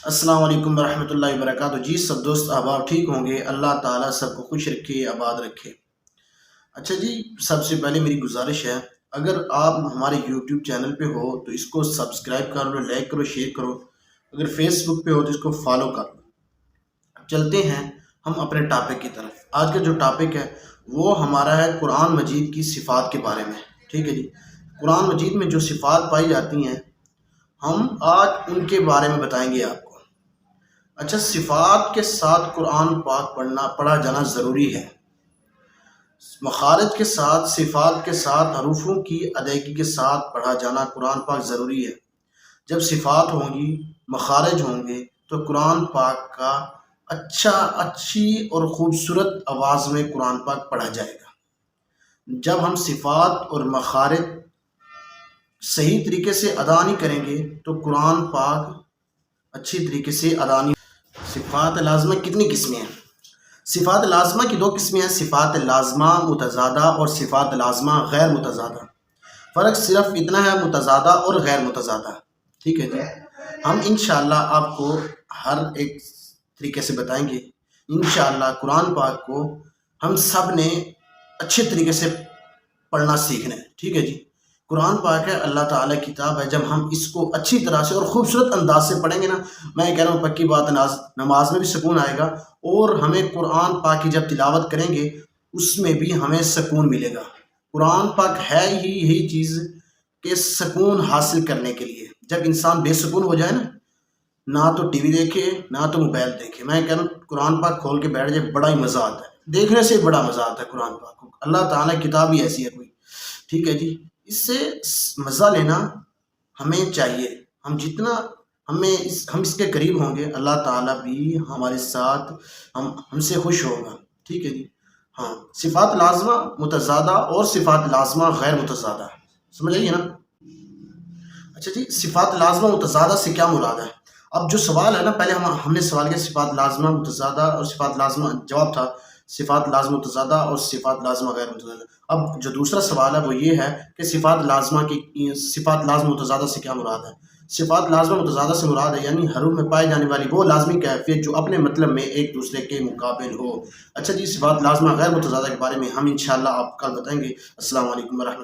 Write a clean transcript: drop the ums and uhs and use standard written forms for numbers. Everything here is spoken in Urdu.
السلام علیکم ورحمۃ اللہ وبرکاتہ۔ جی سب دوست احباب ٹھیک ہوں گے، اللہ تعالیٰ سب کو خوش رکھے، آباد رکھے۔ اچھا جی، سب سے پہلے میری گزارش ہے، اگر آپ ہمارے یوٹیوب چینل پہ ہو تو اس کو سبسکرائب کر لو، لائک کرو، شیئر کرو۔ اگر فیس بک پہ ہو تو اس کو فالو کر لو۔ چلتے ہیں ہم اپنے ٹاپک کی طرف۔ آج کا جو ٹاپک ہے وہ ہمارا ہے قرآن مجید کی صفات کے بارے میں۔ ٹھیک ہے جی، قرآن مجید میں جو صفات پائی جاتی ہیں ہم آج ان کے بارے میں بتائیں گے آپ کو۔ اچھا، صفات کے ساتھ قرآن پاک پڑھا جانا ضروری ہے۔ مخارج کے ساتھ، صفات کے ساتھ، حروفوں کی ادائیگی کے ساتھ پڑھا جانا قرآن پاک ضروری ہے۔ جب صفات ہوں گی، مخارج ہوں گے تو قرآن پاک کا اچھی اور خوبصورت آواز میں قرآن پاک پڑھا جائے گا۔ جب ہم صفات اور مخارج صحیح طریقے سے ادا نہیں کریں گے تو قرآن پاک اچھی طریقے سے ادا نہیں۔ صفات لازمہ کتنی قسمیں ہیں؟ صفات لازمہ کی دو قسمیں ہیں، صفات لازمہ متضادہ اور صفات لازمہ غیر متضادہ۔ فرق صرف اتنا ہے، متضادہ اور غیر متضادہ۔ ٹھیک ہے جی، ہم انشاءاللہ آپ کو ہر ایک طریقے سے بتائیں گے۔ انشاءاللہ قرآن پاک کو ہم سب نے اچھے طریقے سے پڑھنا سیکھنا ہے۔ ٹھیک ہے جی، قرآن پاک ہے اللہ تعالیٰ کی کتاب ہے۔ جب ہم اس کو اچھی طرح سے اور خوبصورت انداز سے پڑھیں گے نا، میں کہہ رہا ہوں پکی بات، نماز میں بھی سکون آئے گا، اور ہمیں قرآن پاک کی جب تلاوت کریں گے اس میں بھی ہمیں سکون ملے گا۔ قرآن پاک ہے ہی یہی چیز کہ سکون حاصل کرنے کے لیے۔ جب انسان بے سکون ہو جائے نا، نہ تو ٹی وی دیکھے نہ تو موبائل دیکھے، میں کہہ رہا ہوں قرآن پاک کھول کے بیٹھ جائے، بڑا ہی مزہ آتا ہے، دیکھنے سے بڑا مزہ آتا ہے قرآن پاک کو۔ اللہ تعالیٰ کی کتاب ہی ایسی ہے کوئی۔ ٹھیک ہے جی، اس سے مزہ لینا ہمیں چاہیے۔ ہم جتنا ہم اس کے قریب ہوں گے، اللہ تعالیٰ بھی ہمارے ساتھ ہم سے خوش ہوگا۔ ٹھیک ہے جی، ہاں، صفات لازمہ متضادہ اور صفات لازمہ غیر متضادہ، سمجھ آئیے نا؟ اچھا جی، صفات لازمہ متضادہ سے کیا مراد ہے؟ اب جو سوال ہے نا، پہلے ہم نے سوال کیا صفات لازمہ متضادہ اور صفات لازمہ، جواب تھا صفات لازمہ متضادہ اور صفات لازمہ غیر متضادہ۔ اب جو دوسرا سوال ہے وہ یہ ہے کہ صفات لازمہ متضادہ سے کیا مراد ہے؟ صفات لازمہ متضادہ سے مراد ہے یعنی حروف میں پائی جانے والی وہ لازمی کیفیت جو اپنے مطلب میں ایک دوسرے کے مقابل ہو۔ اچھا جی، صفات لازمہ غیر متضادہ کے بارے میں ہم انشاءاللہ آپ کل بتائیں گے۔ السلام علیکم ورحمۃ اللہ۔